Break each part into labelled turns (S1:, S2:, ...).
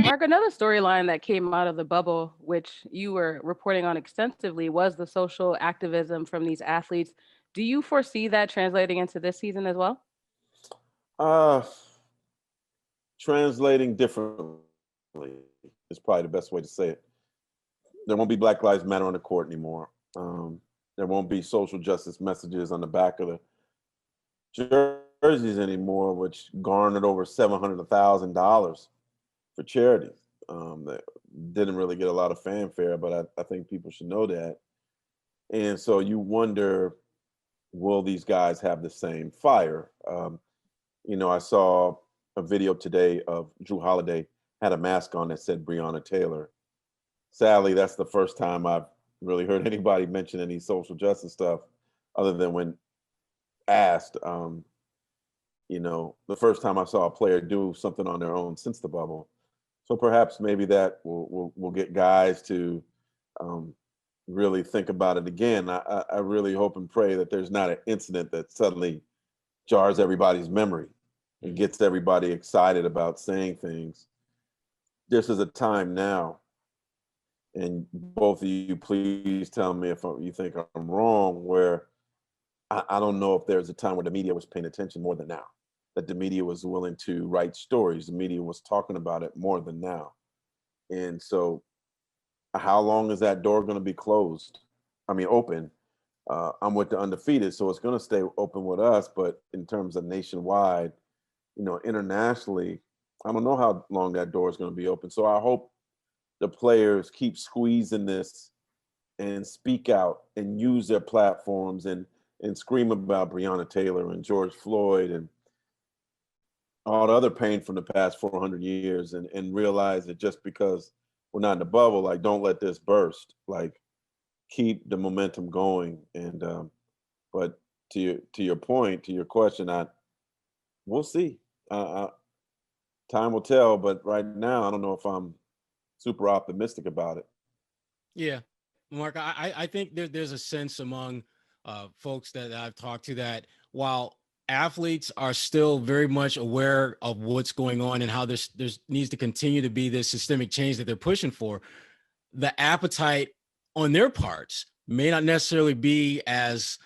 S1: Mark, another storyline that came out of the bubble, which you were reporting on extensively, was the social activism from these athletes. Do you foresee that translating into this season as well?
S2: Uh, Translating differently is probably the best way to say it. There won't be Black Lives Matter on the court anymore. There won't be social justice messages on the back of the jerseys anymore, which garnered over $700,000 for charities. That didn't really get a lot of fanfare, but I think people should know that. And so you wonder, will these guys have the same fire? I saw a video today of Drew Holiday had a mask on that said Breonna Taylor. Sadly, that's the first time I've really heard anybody mention any social justice stuff other than when asked. The first time I saw a player do something on their own since the bubble. So perhaps maybe that will get guys to really think about it again. I really hope and pray that there's not an incident that suddenly jars everybody's memory and gets everybody excited about saying things. This is a time now, and both of you, please tell me if you think I'm wrong, where I don't know if there's a time where the media was paying attention more than now, that the media was willing to write stories, the media was talking about it more than now. And so how long is that door going to be closed? I mean, open. I'm with the undefeated, so it's going to stay open with us. But in terms of nationwide, internationally, I don't know how long that door is going to be open. So I hope the players keep squeezing this and speak out and use their platforms and scream about Breonna Taylor and George Floyd and all the other pain from the past 400 years and realize that just because we're not in the bubble, like, don't let this burst. Like, keep the momentum going. And but to your point, to your question, we'll see. Time will tell. But right now, I don't know if I'm super optimistic about it.
S3: Yeah, Mark, I think there's a sense among folks that I've talked to that while athletes are still very much aware of what's going on and how there's needs to continue to be this systemic change that they're pushing for, the appetite on their parts may not necessarily be as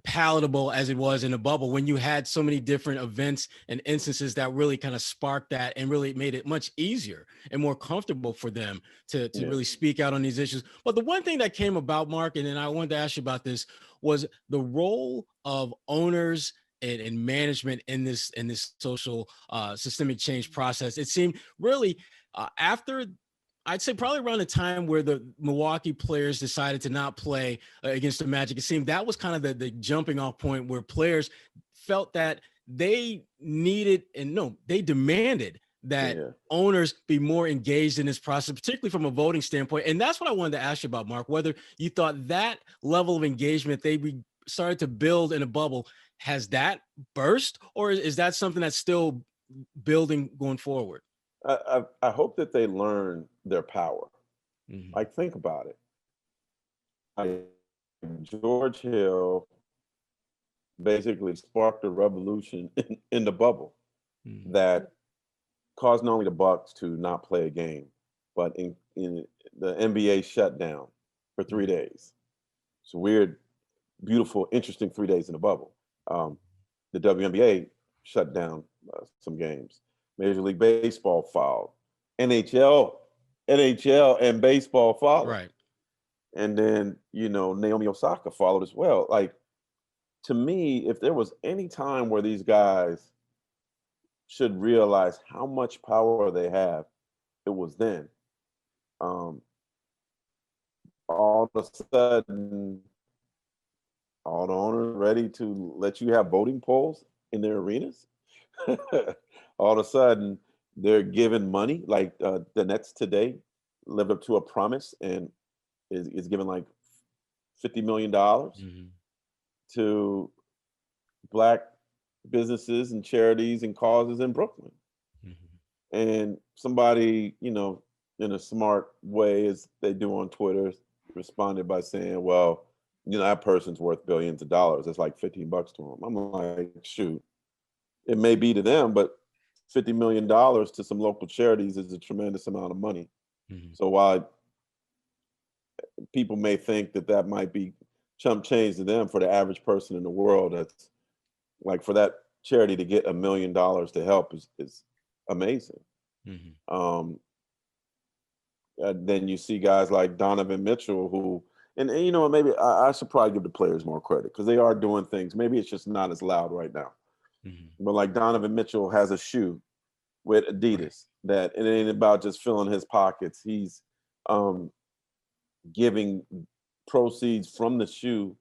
S3: palatable as it was in a bubble when you had so many different events and instances that really kind of sparked that and really made it much easier and more comfortable for them to really speak out on these issues. But the one thing that came about, Mark, and then I wanted to ask you about this, was the role of owners and management in this social systemic change process. It seemed really after I'd say probably around the time where the Milwaukee players decided to not play against the Magic. It seemed that was kind of the jumping off point where players felt that they needed they demanded that owners be more engaged in this process, particularly from a voting standpoint. And that's what I wanted to ask you about, Mark, whether you thought that level of engagement they started to build in a bubble, has that burst, or is that something that's still building going forward?
S2: I hope that they learn their power.
S3: Mm-hmm.
S2: Like, think about it. Like, George Hill basically sparked a revolution in the bubble that caused not only the Bucks to not play a game, but in the NBA shut down for 3 days. It's a weird, beautiful, interesting 3 days in the bubble. The WNBA shut down some games. Major League Baseball fouled. NHL and baseball followed.
S3: Right.
S2: And then, Naomi Osaka followed as well. Like, to me, if there was any time where these guys should realize how much power they have, it was then. All of a sudden, all the owners ready to let you have voting polls in their arenas. All of a sudden, they're giving money. Like the Nets today lived up to a promise and is giving like $50 million to Black businesses and charities and causes in Brooklyn. And somebody, in a smart way, as they do on Twitter, responded by saying, well, that person's worth billions of dollars. It's like $15 to them. I'm like, shoot, it may be to them, but $50 million to some local charities is a tremendous amount of money.
S3: Mm-hmm.
S2: So while people may think that might be chump change to them, for the average person in the world, that's like, for that charity to get $1 million to help is amazing.
S3: Mm-hmm.
S2: Then you see guys like Donovan Mitchell, who, and maybe I should probably give the players more credit because they are doing things. Maybe it's just not as loud right now.
S3: Mm-hmm.
S2: But like Donovan Mitchell has a shoe with Adidas that it ain't about just filling his pockets. He's giving proceeds from the shoe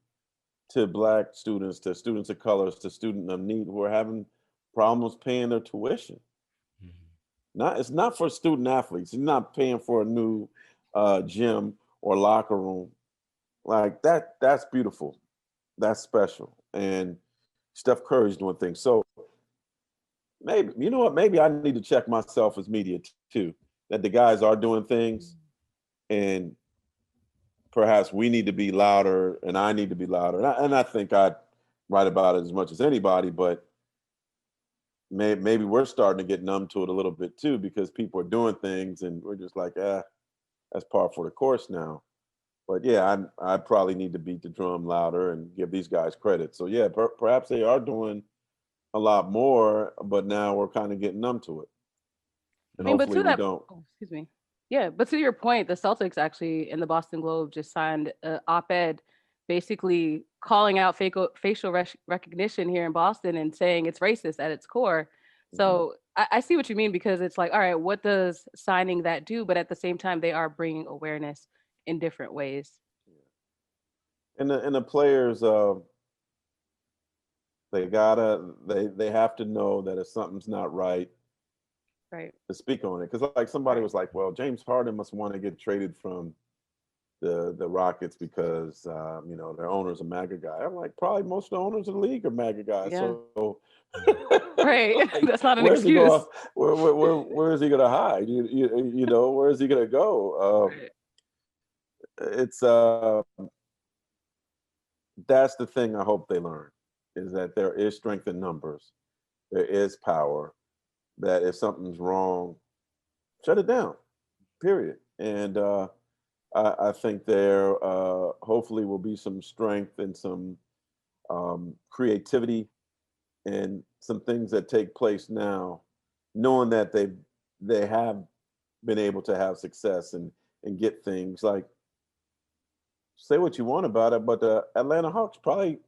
S2: to Black students, to students of colors, to students of need who are having problems paying their tuition. It's not for student athletes. He's not paying for a new gym or locker room. Like that's beautiful. That's special. And Steph Curry's doing things. So maybe, you know what, maybe I need to check myself as media too, that the guys are doing things, and perhaps we need to be louder and I need to be louder. And I think I'd write about it as much as anybody, but maybe we're starting to get numb to it a little bit too, because people are doing things and we're just like, that's par for the course now. But yeah, I probably need to beat the drum louder and give these guys credit. So yeah, perhaps they are doing a lot more, but now we're kind of getting numb to it. And hopefully we don't.
S1: Oh, excuse me. Yeah, but to your point, the Celtics actually in the Boston Globe just signed an op-ed basically calling out facial recognition here in Boston and saying it's racist at its core. So I see what you mean, because it's like, all right, what does signing that do? But at the same time, they are bringing awareness in different ways.
S2: And the players, they have to know that if something's not right,
S1: right,
S2: to speak on it. Because like somebody was like, well, James Harden must want to get traded from the Rockets because their owner's a MAGA guy. I'm like, probably most of the owners of the league are MAGA guys.
S1: Yeah.
S2: So
S1: right,
S2: like,
S1: that's not an
S2: where's
S1: excuse.
S2: He where is he going to hide? Where is he going to go?
S1: Right.
S2: It's that's the thing I hope they learn, is that there is strength in numbers, there is power, that if something's wrong, shut it down, period. And I think there hopefully will be some strength and some creativity and some things that take place now, knowing that they have been able to have success and get things. Like, say what you want about it, but the Atlanta Hawks probably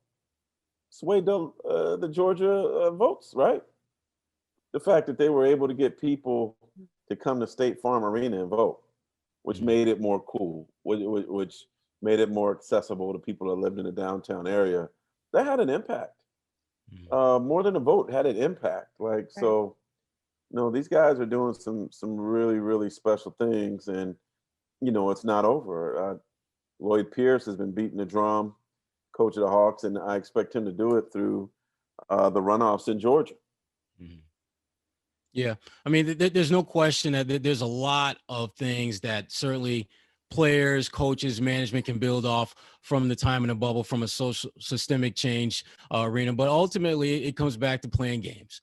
S2: swayed the Georgia votes, right? The fact that they were able to get people to come to State Farm Arena and vote, which made it more cool, which made it more accessible to people that lived in the downtown area, that had an impact. More than a vote, had an impact. Like, so, these guys are doing some really, really special things, and it's not over. Lloyd Pierce has been beating the drum, coach of the Hawks, and I expect him to do it through the runoffs in Georgia.
S3: Yeah, I mean, there's no question that there's a lot of things that certainly players, coaches, management can build off from the time in the bubble, from a social systemic change arena. But ultimately, it comes back to playing games.